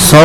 100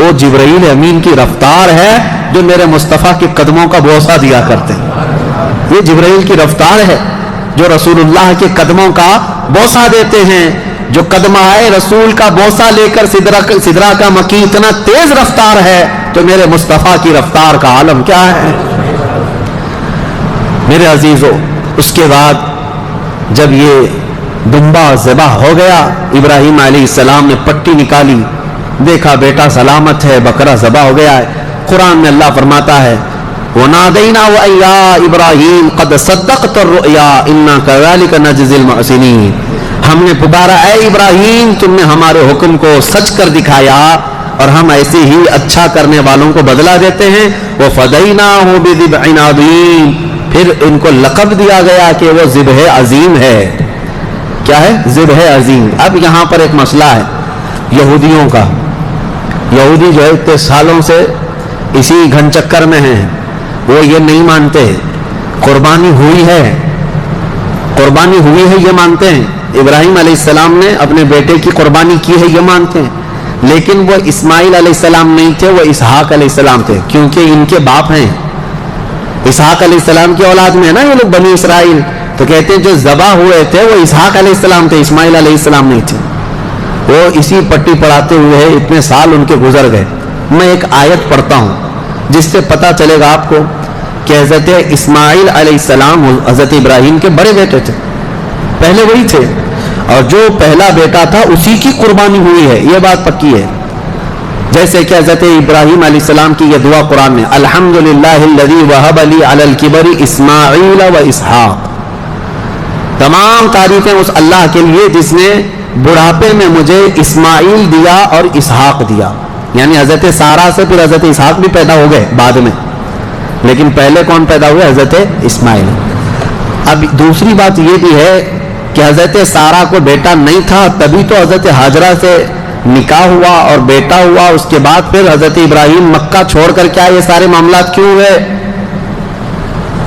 وہ جبرائیل امین کی رفتار ہے جو میرے مصطفیٰ کے قدموں کا بوسہ دیا کرتے ہیں. یہ جبرائیل کی رفتار ہے جو رسول اللہ کے قدموں کا بوسہ دیتے ہیں. جو قدمہ رسول کا بوسہ لے کر سدرہ کا مکی اتنا تیز رفتار ہے تو میرے مصطفیٰ کی رفتار کا عالم کیا ہے. میرے عزیزو، اس کے بعد جب یہ دمبا ذبح ہو گیا، ابراہیم علیہ السلام نے پٹی نکالی، دیکھا بیٹا سلامت ہے، بکرا ذبح ہو گیا ہے. قرآن میں اللہ فرماتا ہے وَنَادَيْنَاهُ أَن يَا إِبْرَاهِيمُ قَدْ صَدَّقْتَ الرُّؤْيَا إِنَّا كَذَلِكَ نَجْزِي الْمُحْسِنِينَ. ہم نے پکارا اے ابراہیم تم نے ہمارے حکم کو سچ کر دکھایا اور ہم ایسے ہی اچھا کرنے والوں کو بدلہ دیتے ہیں. وَفَدَيْنَاهُ بِذِبْحٍ عَظِيمٍ. پھر ان کو لقب دیا گیا کہ وہ ذبح عظیم ہے. کیا ہے؟ ذبح عظیم. اب یہاں پر ایک مسئلہ ہے یہودیوں کا. یہودی جو ہے اتنے سالوں سے اسی گھن چکر میں ہیں، وہ یہ نہیں مانتے قربانی ہوئی ہے، قربانی ہوئی ہے یہ مانتے ہیں. ابراہیم علیہ السلام نے اپنے بیٹے کی قربانی کی ہے یہ مانتے ہیں، لیکن وہ اسماعیل علیہ السلام نہیں تھے، وہ اسحاق علیہ السلام تھے، کیونکہ ان کے باپ ہیں. اسحاق علیہ السلام کی اولاد میں ہے نا یہ لوگ بنی اسرائیل. تو کہتے ہیں جو ذبح ہوئے تھے وہ اسحاق علیہ السلام تھے، اسماعیل علیہ السلام نہیں تھے. وہ اسی پٹی پڑھاتے ہوئے اتنے سال ان کے گزر گئے. میں ایک آیت پڑھتا ہوں جس سے پتہ چلے گا آپ کو کہ حضرت اسماعیل علیہ السلام حضرت ابراہیم کے بڑے بیٹے تھے، پہلے وہی تھے، اور جو پہلا بیٹا تھا اسی کی قربانی ہوئی ہے، یہ بات پکی ہے. جیسے کہ حضرت ابراہیم علیہ السلام کی یہ دعا قرآن میں الحمدللہ الذی وہب لی علی الکبر اسماعیل و اسحاق. تمام تعریفیں اس اللہ کے لیے جس نے بڑھاپے میں مجھے اسماعیل دیا اور اسحاق دیا. یعنی حضرت سارہ سے پھر حضرت اسحاق بھی پیدا ہو گئے بعد میں، لیکن پہلے کون پیدا ہوئے؟ حضرت اسماعیل. اب دوسری بات یہ بھی ہے کہ حضرت سارہ کو بیٹا نہیں تھا، تبھی تو حضرت ہاجرہ سے نکاح ہوا اور بیٹا ہوا. اس کے بعد پھر حضرت ابراہیم مکہ چھوڑ کر کیا یہ سارے معاملات کیوں ہوئے؟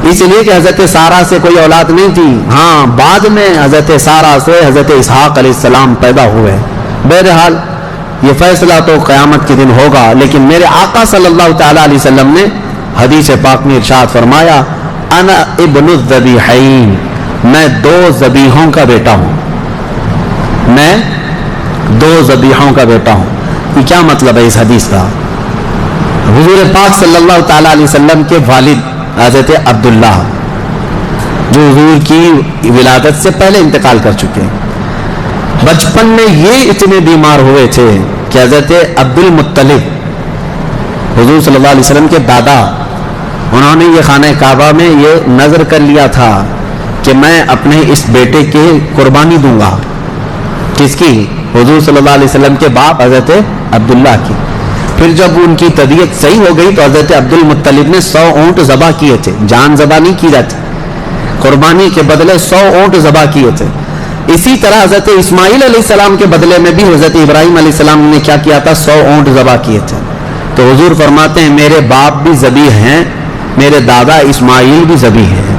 اس لیے کہ حضرت سارہ سے کوئی اولاد نہیں تھی. ہاں بعد میں حضرت سارہ سے حضرت اسحاق علیہ السلام پیدا ہوئے. بہرحال یہ فیصلہ تو قیامت کے دن ہوگا، لیکن میرے آقا صلی اللہ تعالی علیہ وسلم نے حدیث پاک میں ارشاد فرمایا انا ابن الذبیحین، میں دو ذبیحوں کا بیٹا ہوں، میں دو ذبیحوں کا بیٹا ہوں. یہ کیا مطلب ہے اس حدیث کا؟ حضور پاک صلی اللہ تعالی علیہ وسلم کے والد حضرت عبداللہ جو حضور کی ولادت سے پہلے انتقال کر چکے ہیں، بچپن میں یہ اتنے بیمار ہوئے تھے کہ حضرت عبد المطلب حضور صلی اللہ علیہ وسلم کے دادا، انہوں نے یہ خانہ کعبہ میں یہ نظر کر لیا تھا کہ میں اپنے اس بیٹے کی قربانی دوں گا. کس کی؟ حضور صلی اللہ علیہ وسلم کے باپ حضرت عبداللہ کی. پھر جب ان کی طبیعت صحیح ہو گئی تو حضرت عبد المطلب نے 100 اونٹ ذبح کیے تھے. جان ذبح نہیں کی جاتی، قربانی کے بدلے 100 اونٹ ذبح کیے تھے. اسی طرح حضرت اسماعیل علیہ السلام کے بدلے میں بھی حضرت ابراہیم علیہ السلام نے کیا کیا تھا؟ 100 اونٹ ذبح کیے تھے. تو حضور فرماتے ہیں میرے باپ بھی ذبیح ہیں، میرے دادا اسماعیل بھی ذبیح ہیں.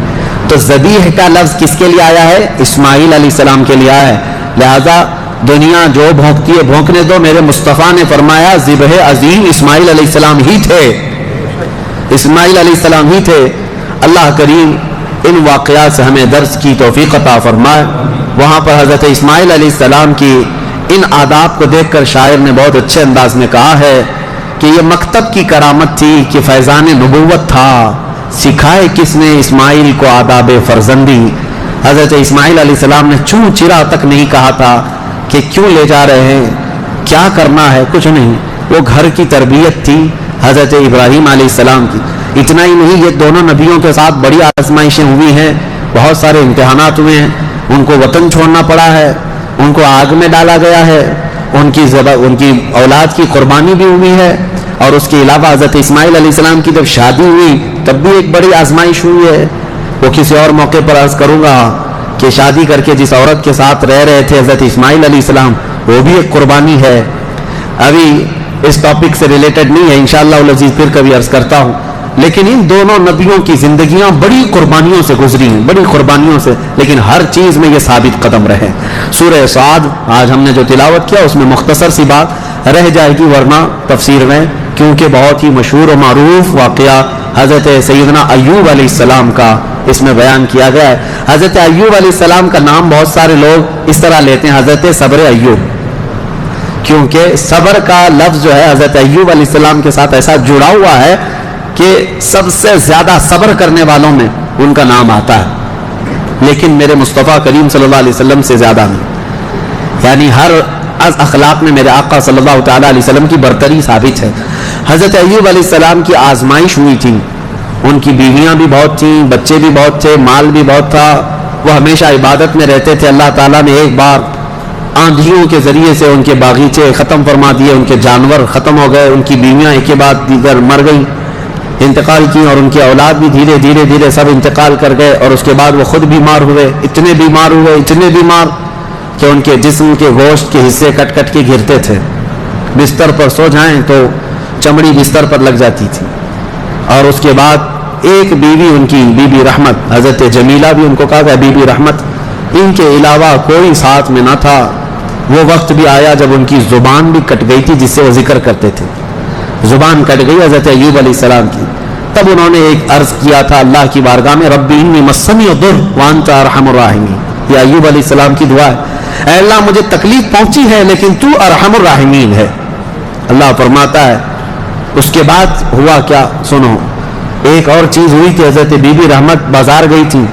تو ذبیح کا لفظ کس کے لیے آیا ہے؟ اسماعیل علیہ السلام کے لیے آیا ہے. لہذا دنیا جو بھونکتی ہے بھونکنے دو، میرے مصطفیٰ نے فرمایا ذبح عظیم اسماعیل علیہ السلام ہی تھے، اسماعیل علیہ السلام ہی تھے. اللہ کریم ان واقعات سے ہمیں درس کی توفیق عطا فرمائے. وہاں پر حضرت اسماعیل علیہ السلام کی ان آداب کو دیکھ کر شاعر نے بہت اچھے انداز میں کہا ہے کہ یہ مکتب کی کرامت تھی کہ فیضان نبوت تھا، سکھائے کس نے اسماعیل کو آداب فرزندی. حضرت اسماعیل علیہ السلام نے چوں چرا تک نہیں کہا تھا کہ کیوں لے جا رہے ہیں، کیا کرنا ہے، کچھ نہیں. وہ گھر کی تربیت تھی حضرت ابراہیم علیہ السلام کی. اتنا ہی نہیں، یہ دونوں نبیوں کے ساتھ بڑی آزمائشیں ہوئی ہیں، بہت سارے امتحانات ہوئے ہیں. ان کو وطن چھوڑنا پڑا ہے، ان کو آگ میں ڈالا گیا ہے، ان کی اولاد کی قربانی بھی ہوئی ہے. اور اس کے علاوہ حضرت اسماعیل علیہ السلام کی جب شادی ہوئی تب بھی ایک بڑی آزمائش ہوئی ہے. وہ کسی اور موقع پر عرض کروں گا کہ شادی کر کے جس عورت کے ساتھ رہ رہے تھے حضرت اسماعیل علیہ السلام، وہ بھی ایک قربانی ہے. ابھی اس ٹاپک سے ریلیٹڈ نہیں ہے، انشاءاللہ العزیز پھر کبھی عرض کرتا ہوں. لیکن ان دونوں نبیوں کی زندگیاں بڑی قربانیوں سے گزری ہیں، بڑی قربانیوں سے، لیکن ہر چیز میں یہ ثابت قدم رہے. سورہ صاد آج ہم نے جو تلاوت کیا اس میں مختصر سی بات رہ جائے گی ورنہ تفسیر میں، کیونکہ بہت ہی مشہور و معروف واقعہ حضرت سیدنا ایوب علیہ السلام کا اس میں بیان کیا گیا ہے۔ حضرت ایوب علیہ السلام کا نام بہت سارے لوگ اس طرح لیتے ہیں، حضرت صبر ایوب، کیونکہ صبر کا لفظ جو ہے حضرت ایوب علیہ السلام کے ساتھ ایسا جڑا ہوا ہے کہ سب سے زیادہ صبر کرنے والوں میں ان کا نام آتا ہے، لیکن میرے مصطفیٰ کریم صلی اللہ علیہ وسلم سے زیادہ نہیں، یعنی ہر از اخلاق میں میرے آقا صلی اللہ تعالیٰ علیہ وسلم کی برتری ثابت ہے۔ حضرت ایوب علیہ السلام کی آزمائش ہوئی تھی، ان کی بیویاں بھی بہت تھیں، بچے بھی بہت تھے، مال بھی بہت تھا، وہ ہمیشہ عبادت میں رہتے تھے۔ اللہ تعالیٰ نے ایک بار آندھیوں کے ذریعے سے ان کے باغیچے ختم فرما دیے، ان کے جانور ختم ہو گئے، ان کی بیویاں ایک کے بعد دیگر مر گئیں، انتقال کی، اور ان کی اولاد بھی دھیرے دھیرے دھیرے سب انتقال کر گئے، اور اس کے بعد وہ خود بیمار ہوئے، اتنے بیمار کہ ان کے جسم کے گوشت کے حصے کٹ کٹ کے گرتے تھے، بستر پر سو جائیں تو چمڑی بستر پر لگ جاتی تھی۔ اور اس کے بعد ایک بیوی ان کی بی بی رحمت، حضرت جمیلہ بھی ان کو کہا گیا بی بی رحمت، ان کے علاوہ کوئی ساتھ میں نہ تھا۔ وہ وقت بھی آیا جب ان کی زبان بھی کٹ گئی تھی جس سے وہ ذکر کرتے تھے، زبان کٹ گئی حضرت ایوب علیہ السلام کی۔ تب انہوں نے ایک عرض کیا تھا اللہ کی بارگاہ میں، ربی انی مسنی الضر وانت ارحم الراحمین، یہ ایوب علیہ السلام کی دعا ہے، اے اللہ مجھے تکلیف پہنچی ہے لیکن تو ارحم الراحمین ہے۔ اللہ فرماتا ہے اس کے بعد ہوا کیا سنو، ایک اور چیز ہوئی کہ حضرت بی بی رحمت بازار گئی تھی،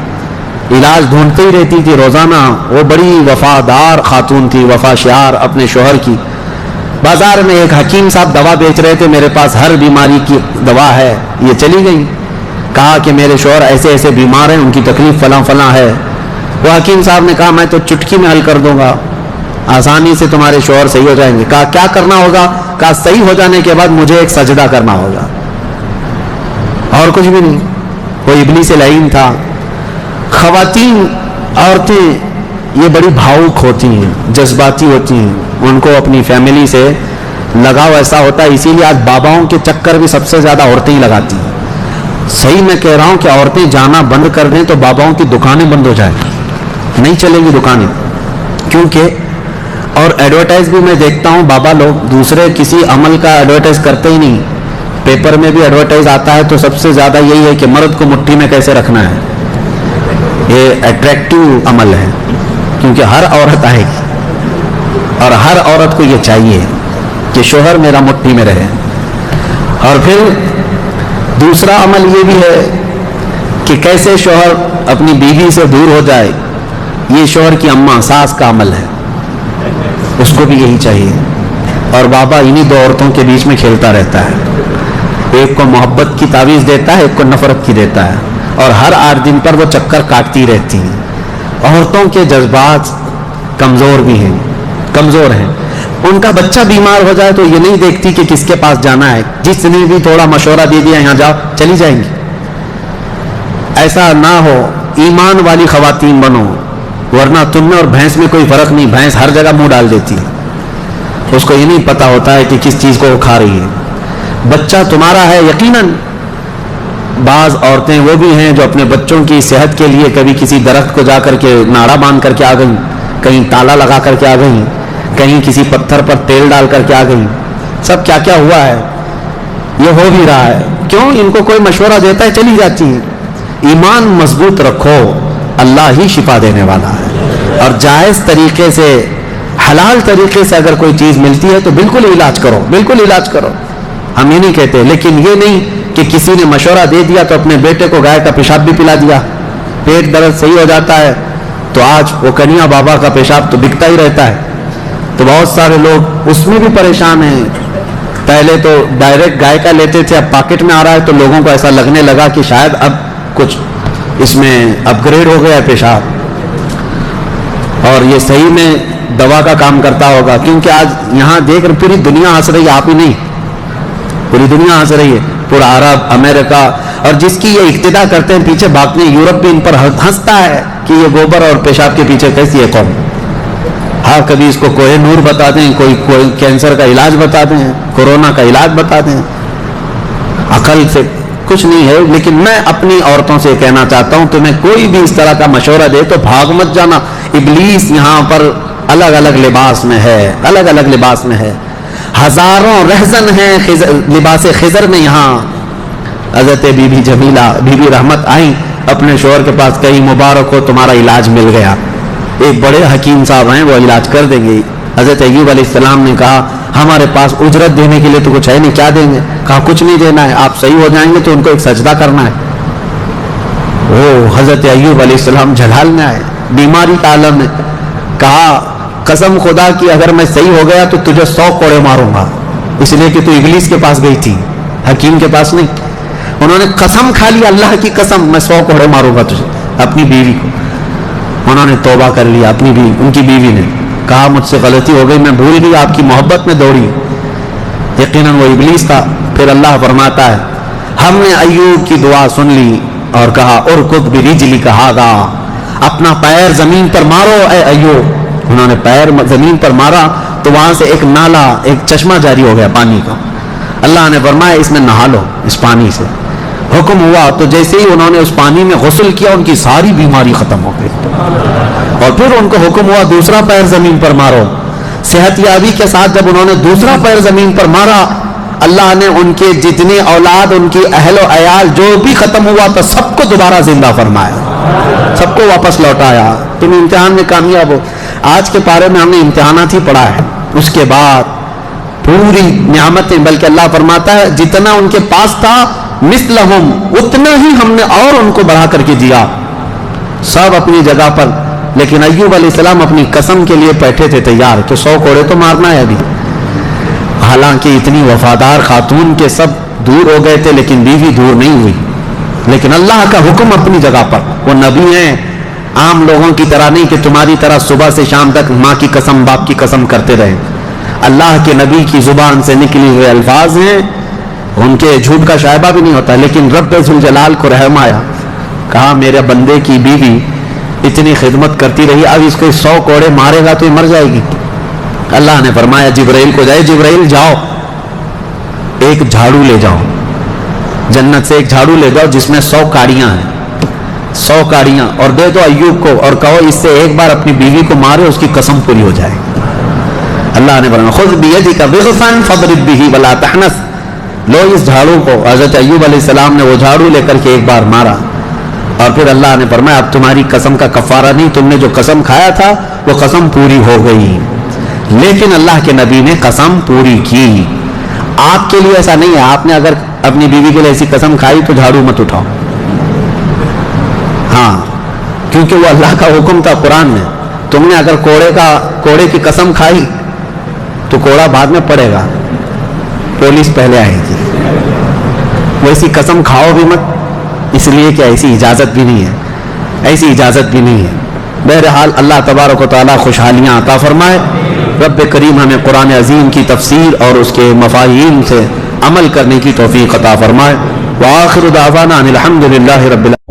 علاج ڈھونڈتے ہی رہتی تھی روزانہ، وہ بڑی وفادار خاتون تھی، وفا شعار اپنے شوہر کی۔ بازار میں ایک حکیم صاحب دوا بیچ رہے تھے، میرے پاس ہر بیماری کی دوا ہے، یہ چلی گئی، کہا کہ میرے شوہر ایسے ایسے بیمار ہیں، ان کی تکلیف فلاں فلاں ہے۔ وہ حکیم صاحب نے کہا میں تو چٹکی میں حل کر دوں گا، آسانی سے تمہارے شوہر صحیح ہو جائیں گے۔ کہا کیا کرنا ہوگا؟ کہا صحیح ہو جانے کے بعد مجھے ایک سجدہ کرنا ہوگا، اور کچھ بھی نہیں۔ وہ ابلیس لعین تھا۔ خواتین، عورتیں یہ بڑی بھاؤک ہوتی ہیں، جذباتی ہوتی ہیں، ان کو اپنی فیملی سے لگاؤ ایسا ہوتا ہے، اسی لیے آج باباؤں کے چکر بھی سب سے زیادہ عورتیں ہی لگاتی ہیں۔ صحیح میں کہہ رہا ہوں کہ عورتیں جانا بند کر دیں تو باباؤں کی دکانیں بند ہو جائیں، نہیں چلیں گی دکانیں، کیونکہ اور ایڈورٹائز بھی میں دیکھتا ہوں بابا لوگ دوسرے کسی عمل کا ایڈورٹائز کرتے ہی نہیں، پیپر میں بھی ایڈورٹائز آتا ہے تو سب سے زیادہ یہی ہے کہ مرد کو مٹھی میں کیسے رکھنا ہے، یہ اٹریکٹیو عمل ہے، کیونکہ ہر عورت آئے گی اور ہر عورت کو یہ چاہیے کہ شوہر میرا مٹھی میں رہے۔ اور پھر دوسرا عمل یہ بھی ہے کہ کیسے شوہر اپنی بیوی سے دور ہو جائے، یہ شوہر کی اماں ساس کا عمل ہے، اس کو بھی یہی چاہیے۔ اور بابا انہی دو عورتوں کے بیچ میں کھیلتا رہتا ہے، ایک کو محبت کی تعویذ دیتا ہے، ایک کو نفرت کی دیتا ہے، اور ہر 8 دن پر وہ چکر کاٹتی رہتی ہیں۔ عورتوں کے جذبات کمزور بھی ہیں، کمزور ہیں، ان کا بچہ بیمار ہو جائے تو یہ نہیں دیکھتی کہ کس کے پاس جانا ہے، جس نے بھی تھوڑا مشورہ دے دیا یہاں جاؤ چلی جائیں گی۔ ایسا نہ ہو، ایمان والی خواتین بنو، ورنہ تم میں اور بھینس میں کوئی فرق نہیں، بھینس ہر جگہ منہ ڈال دیتی ہے، اس کو یہ نہیں پتا ہوتا ہے کہ کس چیز کو وہ کھا رہی ہے۔ بچہ تمہارا ہے یقیناً۔ بعض عورتیں وہ بھی ہیں جو اپنے بچوں کی صحت کے لیے کبھی کسی درخت کو جا کر کے ناڑا باندھ کر کے آ گئیں، کہیں تالا لگا کر کے آ گئیں، کہیں کسی پتھر پر تیل ڈال کر کے آ گئیں، سب کیا کیا ہوا ہے، یہ ہو بھی رہا ہے۔ کیوں؟ ان کو کوئی مشورہ دیتا ہے چلی جاتی ہیں۔ ایمان مضبوط رکھو، اللہ ہی شفا دینے والا ہے، اور جائز طریقے سے، حلال طریقے سے اگر کوئی چیز ملتی ہے تو بالکل علاج کرو، بالکل علاج کرو، ہم یہ نہیں کہتے، لیکن یہ نہیں کہ کسی نے مشورہ دے دیا تو اپنے بیٹے کو گائے کا پیشاب بھی پلا دیا، پیٹ درد صحیح ہو جاتا ہے تو آج وہ کنیا بابا کا پیشاب تو بکتا ہی رہتا ہے، تو بہت سارے لوگ اس میں بھی پریشان ہیں۔ پہلے تو ڈائریکٹ گائے کا لیتے تھے، اب پاکٹ میں آ رہا ہے تو لوگوں کو ایسا لگنے لگا کہ شاید اب کچھ اس میں اپ گریڈ ہو گیا ہے پیشاب، اور یہ صحیح میں دوا کا کام کرتا ہوگا، کیونکہ آج یہاں دیکھ رہے پوری دنیا ہنس رہی ہے، آپ ہی نہیں، پوری دنیا ہنس رہی ہے، پورا عرب، امریکہ، اور جس کی یہ اقتدا کرتے ہیں پیچھے بھاگتے ہیں، یورپ بھی ان پر ہنستا ہے کہ یہ گوبر اور پیشاب کے پیچھے کیسی ہے قوم۔ ہاں کبھی اس کو کوہ نور بتا دیں، کوئی کینسر کا علاج بتا دیں، کورونا کا علاج بتا دیں، عقل سے کچھ نہیں ہے۔ لیکن میں اپنی عورتوں سے کہنا چاہتا ہوں تمہیں کوئی بھی اس طرح کا مشورہ دے تو بھاگ مت جانا، ابلیس یہاں پر الگ الگ لباس میں ہے، الگ الگ لباس میں ہے۔ ہزاروں رہزن ہیں لباس خضر میں یہاں. حضرت بی بی جمیلہ بی بی رحمت آئیں اپنے شوہر کے پاس, کہیں مبارک ہو تمہارا علاج مل گیا, ایک بڑے حکیم صاحب ہیں وہ علاج کر دیں گے. حضرت ایوب علیہ السلام نے کہا ہمارے پاس اجرت دینے کے لیے تو کچھ ہے نہیں, کیا دیں گے؟ کہا کچھ نہیں دینا ہے, آپ صحیح ہو جائیں گے تو ان کو ایک سجدہ کرنا ہے. وہ حضرت ایوب علیہ السلام جلال میں آئے, بیماری کا عالم میں, کہا قسم خدا کی اگر میں صحیح ہو گیا تو تجھے 100 کوڑے ماروں گا, اس لیے کہ تو ابلیس کے پاس گئی تھی, حکیم کے پاس نہیں. انہوں نے قسم کھا لی, اللہ کی قسم میں 100 کوڑے ماروں گا تجھے, اپنی بیوی کو. انہوں نے توبہ کر لیا, اپنی بیوی, ان کی بیوی نے کہا مجھ سے غلطی ہو گئی, میں بھول گئی, آپ کی محبت میں دوڑی, یقیناً وہ ابلیس تھا. پھر اللہ فرماتا ہے ہم نے ایوب کی دعا سن لی اور کہا ارکض برجلک ھذا, اپنا پیر زمین پر مارو اے ایوب. انہوں نے پیر زمین پر مارا تو وہاں سے ایک نالا, ایک چشمہ جاری ہو گیا پانی کا. اللہ نے فرمایا اس میں نہا لو, اس پانی سے. حکم ہوا تو جیسے ہی انہوں نے اس پانی میں غسل کیا ان کی ساری بیماری ختم ہو گئی. اور پھر ان کو حکم ہوا دوسرا پیر زمین پر مارو. صحت یابی کے ساتھ جب انہوں نے دوسرا پیر زمین پر مارا, اللہ نے ان کے جتنے اولاد, ان کی اہل و عیال جو بھی ختم ہوا تو سب کو دوبارہ زندہ فرمایا, سب کو واپس لوٹایا. تم امتحان میں کامیاب ہو. آج کے پارے میں ہم نے امتحانات ہی پڑھا ہے, اس کے بعد پوری نعمتیں, بلکہ اللہ فرماتا ہے جتنا ان کے پاس تھا مثلہم اتنا ہی ہم نے اور ان کو بڑھا کر کے دیا, سب اپنی جگہ پر. لیکن ایوب علیہ السلام اپنی قسم کے لیے بیٹھے تھے تیار کہ 100 کوڑے تو مارنا ہے ابھی. حالانکہ اتنی وفادار خاتون کے سب دور ہو گئے تھے لیکن بیوی دور نہیں ہوئی. لیکن اللہ کا حکم اپنی جگہ پر, وہ نبی ہیں, عام لوگوں کی طرح نہیں کہ تمہاری طرح صبح سے شام تک ماں کی قسم باپ کی قسم کرتے رہے. اللہ کے نبی کی زبان سے نکلی ہوئے الفاظ ہیں, ان کے جھوٹ کا شائبہ بھی نہیں ہوتا. لیکن رب ذوالجلال کو رحم آیا, کہا میرے بندے کی بیوی اتنی خدمت کرتی رہی, اب اس کو 100 کوڑے مارے گا تو یہ مر جائے گی. اللہ نے فرمایا جبرائیل کو جائے, جبرائیل جاؤ ایک جھاڑو لے جاؤ, جنت سے ایک جھاڑو لے جاؤ جس میں 100 کاڑیاں ہیں, 100 کاڑیاں, اور دے دو ایوب کو اور کہو اس سے ایک بار اپنی بیوی کو مارے, اس کی قسم پوری ہو جائے. اللہ نے فرمایا خذ بیدک ضغثا فاضرب به ولا تحنث, لو اس جھاڑو کو. حضرت ایوب علیہ السلام نے وہ جھاڑو لے کر کے ایک بار مارا, اور پھر اللہ نے فرمایا اب تمہاری قسم کا کفارہ نہیں, تم نے جو قسم کھایا تھا وہ قسم پوری ہو گئی. لیکن اللہ کے نبی نے قسم پوری کی. آپ کے لیے ایسا نہیں ہے, آپ نے اگر اپنی بیوی کے لیے ایسی قسم کھائی تو جھاڑو مت اٹھاؤ, ہاں, کیونکہ وہ اللہ کا حکم تھا قرآن میں. تم نے اگر کوڑے کی قسم کھائی تو کوڑا بعد میں پڑے گا, پولیس پہلے آئے گی. ویسی قسم کھاؤ بھی مت, اس لیے کہ ایسی اجازت بھی نہیں ہے, ایسی اجازت بھی نہیں ہے. بہرحال اللہ تبارک و تعالیٰ خوشحالیاں عطا فرمائے. رب کریم ہمیں قرآن عظیم کی تفسیر اور اس کے مفاہیم سے عمل کرنے کی توفیق عطا فرمائے. وآخر دعوانا ان الحمد للہ رب العالمین.